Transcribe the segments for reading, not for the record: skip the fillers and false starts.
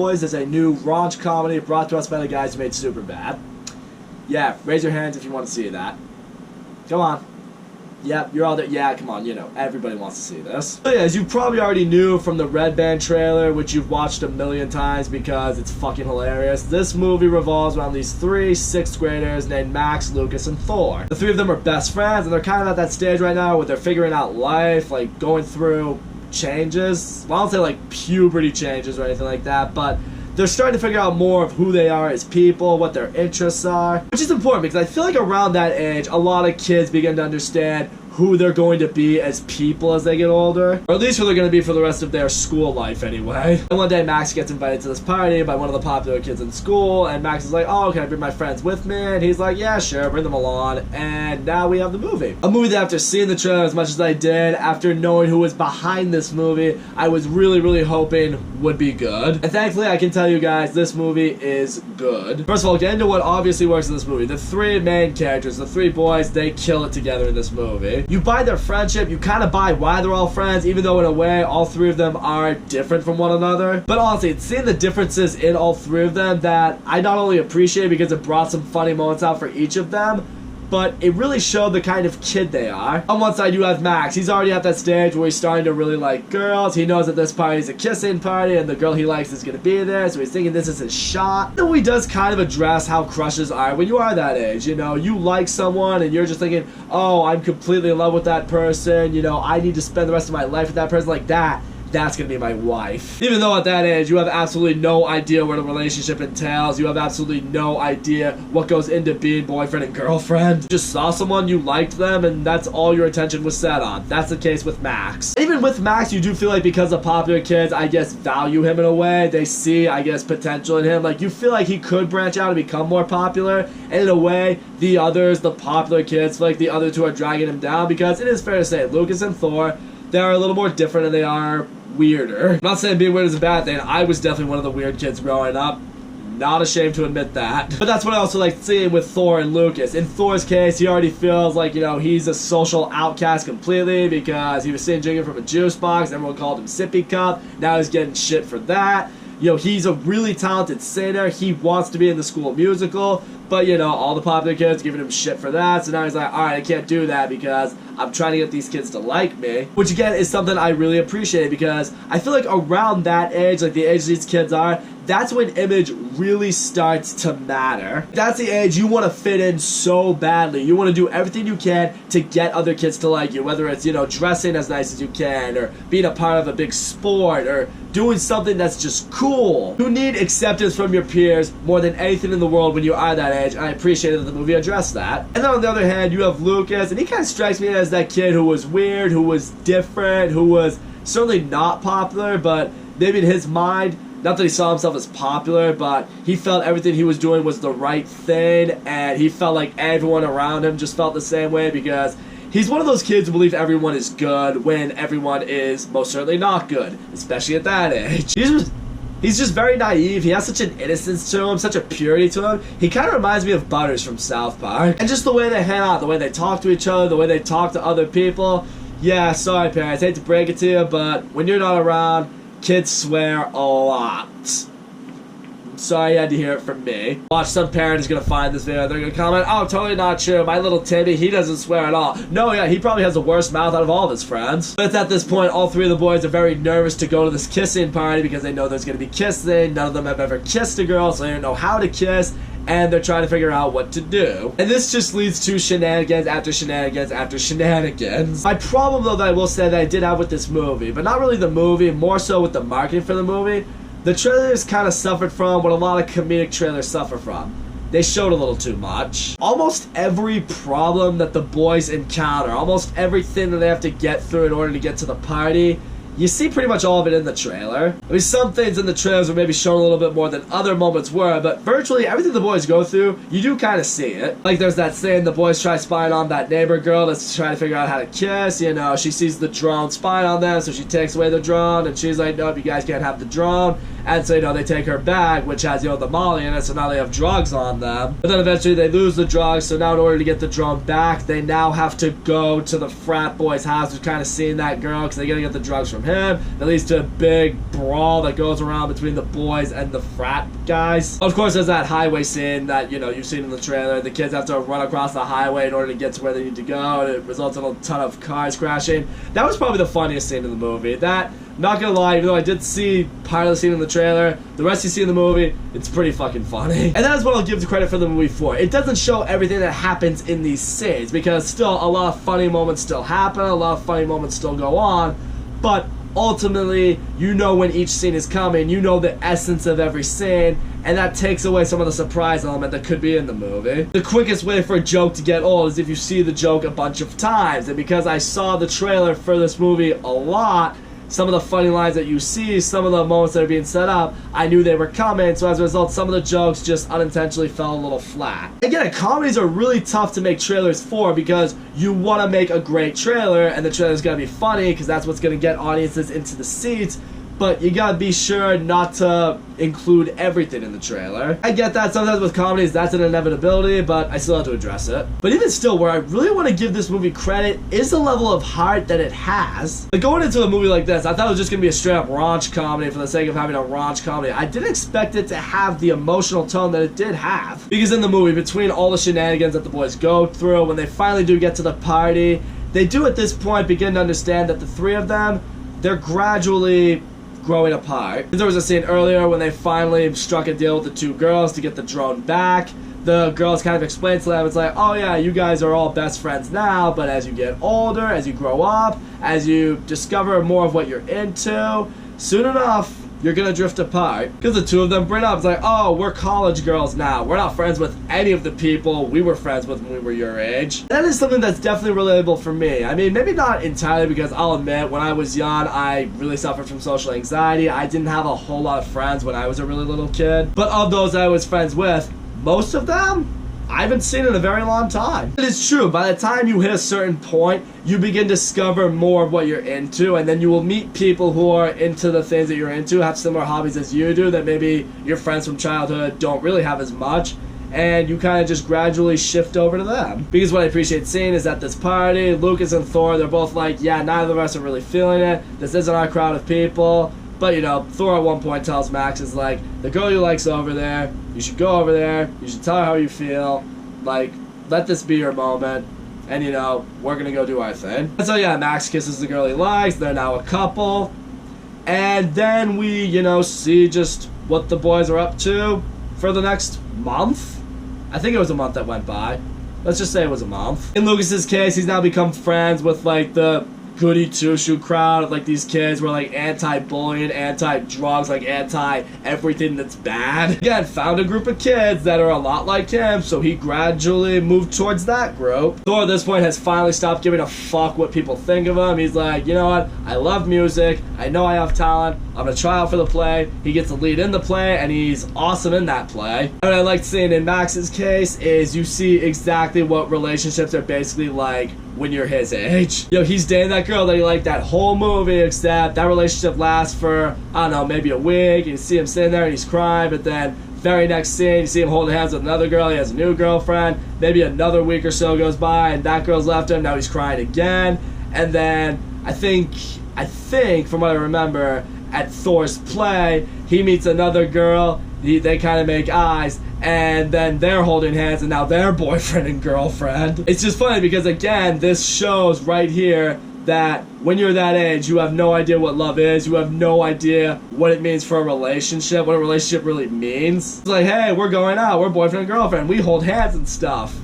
Boys is a new raunch comedy brought to us by the guys who made Superbad. Yeah, raise your hands if you want to see that. Come on. Yep, you're all there. Yeah, come on, you know, everybody wants to see this. So yeah, as you probably already knew from the Red Band trailer, which you've watched a million times because it's fucking hilarious, this movie revolves around these three 6th graders named Max, Lucas, and Thor. The three of them are best friends, and they're kind of at that stage right now where they're figuring out life, like going through changes. Well, I don't say like puberty changes or anything like that, but they're starting to figure out more of who they are as people, what their interests are, which is important because I feel like around that age, a lot of kids begin to understand who they're going to be as people as they get older, or at least who they're going to be for the rest of their school life anyway. And one day Max gets invited to this party by one of the popular kids in school, and Max is like, oh, can I bring my friends with me? And he's like, yeah, sure, bring them along. And now we have the movie. A movie that after seeing the trailer as much as I did, after knowing who was behind this movie, I was really hoping would be good. And thankfully I can tell you guys, this movie is good. First of all, get into what obviously works in this movie. The three main characters, the three boys, they kill it together in this movie. You buy their friendship, you kind of buy why they're all friends, even though in a way all three of them are different from one another. But honestly, it's seeing the differences in all three of them that I not only appreciate because it brought some funny moments out for each of them, but it really showed the kind of kid they are. On one side, you have Max. He's already at that stage where he's starting to really like girls. He knows that this party is a kissing party and the girl he likes is going to be there, so he's thinking this is his shot. And he does kind of address how crushes are when you are that age. You know, you like someone and you're just thinking, oh, I'm completely in love with that person. You know, I need to spend the rest of my life with that person like that. That's gonna be my wife. Even though at that age you have absolutely no idea what a relationship entails, you have absolutely no idea what goes into being boyfriend and girlfriend. You just saw someone, you liked them, and that's all your attention was set on. That's the case with Max. Even with Max, you do feel like because the popular kids, I guess, value him in a way. They see, I guess, potential in him. Like, you feel like he could branch out and become more popular, and in a way, the others, the popular kids, feel like the other two are dragging him down, because it is fair to say, Lucas and Thor, they are a little more different and they are weirder. I'm not saying being weird is a bad thing. I was definitely one of the weird kids growing up. Not ashamed to admit that. But that's what I also like seeing with Thor and Lucas. In Thor's case, he already feels like, you know, he's a social outcast completely because he was sitting drinking from a juice box. Everyone called him Sippy Cup. Now he's getting shit for that. You know, he's a really talented singer. He wants to be in the school musical. But, you know, all the popular kids giving him shit for that. So now he's like, alright, I can't do that because I'm trying to get these kids to like me. Which, again, is something I really appreciate because I feel like around that age, like the age these kids are, that's when image really starts to matter. That's the age you want to fit in so badly. You want to do everything you can to get other kids to like you, whether it's, you know, dressing as nice as you can, or being a part of a big sport, or doing something that's just cool. You need acceptance from your peers more than anything in the world when you are that age, and I appreciated that the movie addressed that. And then on the other hand, you have Lucas, and he kind of strikes me as that kid who was weird, who was different, who was certainly not popular, but maybe in his mind, not that he saw himself as popular, but he felt everything he was doing was the right thing, and he felt like everyone around him just felt the same way because he's one of those kids who believe everyone is good when everyone is most certainly not good, especially at that age. He's just very naive. He has such an innocence to him, such a purity to him. He kind of reminds me of Butters from South Park. And just the way they hang out, the way they talk to each other, the way they talk to other people. Yeah, sorry parents, I hate to break it to you, but when you're not around, kids swear a lot. Sorry you had to hear it from me. Watch, some parent is going to find this video. They're going to comment, oh, totally not true. My little Timmy, he doesn't swear at all. No, yeah, he probably has the worst mouth out of all of his friends. But it's at this point, all three of the boys are very nervous to go to this kissing party because they know there's going to be kissing. None of them have ever kissed a girl, so they don't know how to kiss. And they're trying to figure out what to do. And this just leads to shenanigans after shenanigans after shenanigans. My problem, though, that I will say that I did have with this movie, but not really the movie, more so with the marketing for the movie, the trailers kind of suffered from what a lot of comedic trailers suffer from. They showed a little too much. Almost every problem that the boys encounter, almost everything that they have to get through in order to get to the party, you see pretty much all of it in the trailer. I mean, some things in the trailers were maybe shown a little bit more than other moments were, but virtually everything the boys go through, you do kind of see it. Like there's that scene, the boys try spying on that neighbor girl that's trying to figure out how to kiss. You know, she sees the drone spying on them, so she takes away the drone, and she's like, nope, you guys can't have the drone. and so, you know, they take her bag, which has, you know, the Molly in it, so now they have drugs on them. But then eventually they lose the drugs, so now in order to get the drone back, they now have to go to the frat boy's house, who's kind of seeing that girl, because they gotta get the drugs from him. That leads to a big brawl that goes around between the boys and the frat guys. Of course, there's that highway scene that, you know, you've seen in the trailer. The kids have to run across the highway in order to get to where they need to go, and it results in a ton of cars crashing. That was probably the funniest scene in the movie. That, not gonna lie, even though I did see part of the scene in the trailer, the rest you see in the movie, it's pretty fucking funny. And that is what I'll give the credit for the movie for. It doesn't show everything that happens in these scenes, because still a lot of funny moments still happen, a lot of funny moments still go on, but ultimately, you know when each scene is coming, you know the essence of every scene, and that takes away some of the surprise element that could be in the movie. The quickest way for a joke to get old is if you see the joke a bunch of times, and because I saw the trailer for this movie a lot, some of the funny lines that you see, some of the moments that are being set up, I knew they were coming, so as a result, some of the jokes just unintentionally fell a little flat. Again, comedies are really tough to make trailers for, because you want to make a great trailer, and the trailer's gotta be funny, because that's what's gonna get audiences into the seats, but you gotta be sure not to include everything in the trailer. I get that sometimes with comedies that's an inevitability, but I still have to address it. But even still, where I really want to give this movie credit is the level of heart that it has. Like, going into a movie like this, I thought it was just gonna be a straight up raunch comedy for the sake of having a raunch comedy. I didn't expect it to have the emotional tone that it did have. Because in the movie, between all the shenanigans that the boys go through, when they finally do get to the party, they do at this point begin to understand that the three of them, they're gradually growing apart. There was a scene earlier when they finally struck a deal with the two girls to get the drone back. The girls kind of explained to them, it's like, oh yeah, you guys are all best friends now, but as you get older, as you grow up, as you discover more of what you're into, soon enough, you're gonna drift apart. Because the two of them bring up, it's like, oh, we're college girls now. We're not friends with any of the people we were friends with when we were your age. That is something that's definitely relatable for me. I mean, maybe not entirely, because I'll admit, when I was young, I really suffered from social anxiety. I didn't have a whole lot of friends when I was a really little kid. But of those I was friends with, most of them, I haven't seen in a very long time. It is true, by the time you hit a certain point, you begin to discover more of what you're into, and then you will meet people who are into the things that you're into, have similar hobbies as you do, that maybe your friends from childhood don't really have as much, and you kind of just gradually shift over to them. Because what I appreciate seeing is at this party, Lucas and Thor, they're both like, yeah, neither of us are really feeling it, this isn't our crowd of people. But, you know, Thor at one point tells Max, is like, the girl you like's over there, you should go over there, you should tell her how you feel, like, let this be your moment, and, you know, we're gonna go do our thing. And so, yeah, Max kisses the girl he likes, they're now a couple, and then we, you know, see just what the boys are up to for the next month. I think it was a month that went by. Let's just say it was a month. In Lucas's case, he's now become friends with, like, the goody two-shoe crowd of like these kids who are like anti-bullying, anti-drugs, like anti-everything that's bad. Again, found a group of kids that are a lot like him, so he gradually moved towards that group. Thor at this point has finally stopped giving a fuck what people think of him. He's like, you know what, I love music, I know I have talent, I'm gonna try out for the play. He gets a lead in the play, and he's awesome in that play. What I like seeing in Max's case is you see exactly what relationships are basically like when you're his age. You know, he's dating that girl that he liked that whole movie, except that relationship lasts for, I don't know, maybe a week. You see him sitting there and he's crying, but then very next scene, you see him holding hands with another girl, he has a new girlfriend, maybe another week or so goes by and that girl's left him, now he's crying again, and then I think, from what I remember, at Thor's play, he meets another girl, they kind of make eyes, and then they're holding hands, and now they're boyfriend and girlfriend. It's just funny because, again, this shows right here that when you're that age, you have no idea what love is, you have no idea what it means for a relationship, what a relationship really means. It's like, hey, we're going out, we're boyfriend and girlfriend, we hold hands and stuff.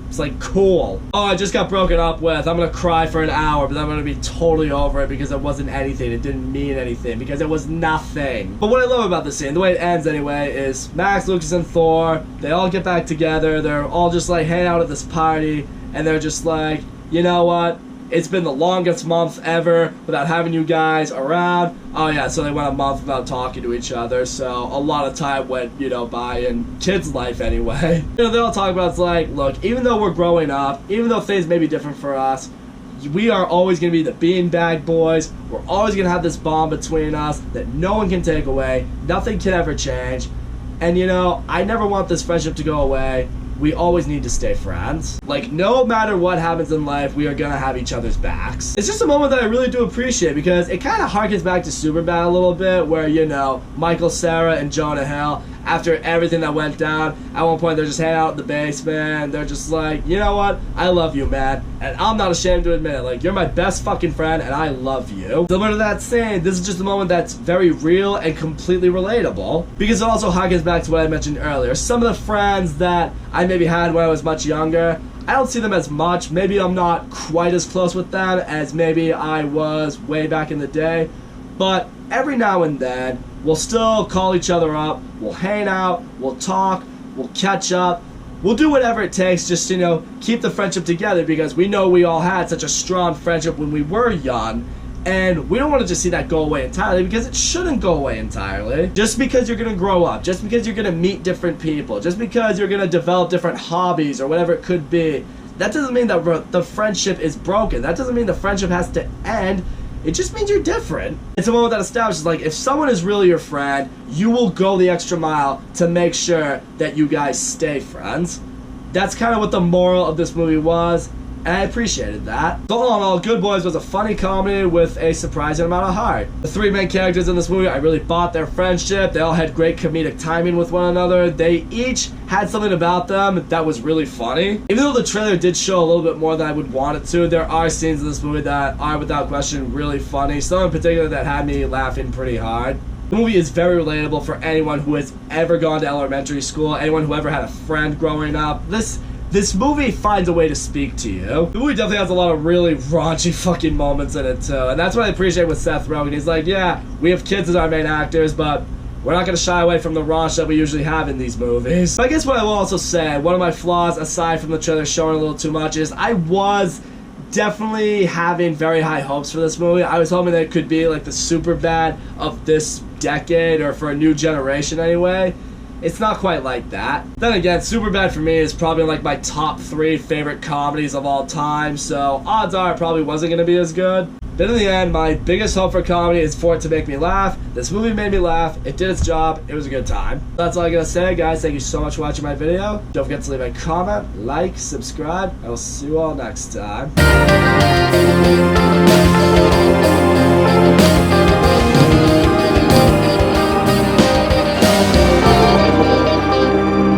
It's like, cool. Oh, I just got broken up with. I'm gonna cry for an hour, but I'm gonna be totally over it because it wasn't anything. It didn't mean anything because it was nothing. But what I love about this scene, the way it ends anyway, is Max, Lucas, and Thor, they all get back together. They're all just like hanging out at this party, and they're just like, you know what? It's been the longest month ever without having you guys around. Oh yeah, so they went a month without talking to each other, so a lot of time went, you know, by in kids' life anyway. You know, they all talk about, it's like, look, even though we're growing up, even though things may be different for us, We are always going to be the beanbag boys. We're always going to have this bond between us that no one can take away. Nothing can ever change. And you know, I never want this friendship to go away. We always need to stay friends. Like, no matter what happens in life, we are gonna have each other's backs. It's just a moment that I really do appreciate because it kind of harkens back to Superbad a little bit, where, you know, Michael Cera and Jonah Hill, after everything that went down, at one point they're just hanging out in the basement, they're just like, you know what, I love you, man, and I'm not ashamed to admit it. Like, you're my best fucking friend, and I love you. Similar to that saying, this is just a moment that's very real and completely relatable, because it also harkens back to what I mentioned earlier. Some of the friends that I maybe had when I was much younger, I don't see them as much. Maybe I'm not quite as close with them as maybe I was way back in the day, but every now and then, we'll still call each other up, we'll hang out, we'll talk, we'll catch up, we'll do whatever it takes just to, you know, keep the friendship together, because we know we all had such a strong friendship when we were young, and we don't want to just see that go away entirely, because it shouldn't go away entirely. Just because you're going to grow up, just because you're going to meet different people, just because you're going to develop different hobbies or whatever it could be, that doesn't mean that the friendship is broken. That doesn't mean the friendship has to end. It just means you're different. It's a moment that establishes, like, if someone is really your friend, you will go the extra mile to make sure that you guys stay friends. That's kind of what the moral of this movie was, and I appreciated that. So all in all, Good Boys was a funny comedy with a surprising amount of heart. The three main characters in this movie, I really bought their friendship. They all had great comedic timing with one another. They each had something about them that was really funny. Even though the trailer did show a little bit more than I would want it to, there are scenes in this movie that are without question really funny. Some in particular that had me laughing pretty hard. The movie is very relatable for anyone who has ever gone to elementary school, anyone who ever had a friend growing up. This movie finds a way to speak to you. The movie definitely has a lot of really raunchy fucking moments in it too, and that's what I appreciate with Seth Rogen. He's like, yeah, we have kids as our main actors, but we're not going to shy away from the raunch that we usually have in these movies. But I guess what I will also say, one of my flaws, aside from the trailer showing a little too much, is I was definitely having very high hopes for this movie. I was hoping that it could be like the Superbad of this decade, or for a new generation anyway. It's not quite like that. Then again, Superbad for me is probably like my top 3 favorite comedies of all time, so odds are it probably wasn't going to be as good. But in the end, my biggest hope for comedy is for it to make me laugh. This movie made me laugh. It did its job. It was a good time. That's all I gotta say, guys. Thank you so much for watching my video. Don't forget to leave a comment, like, subscribe. I will see you all next time.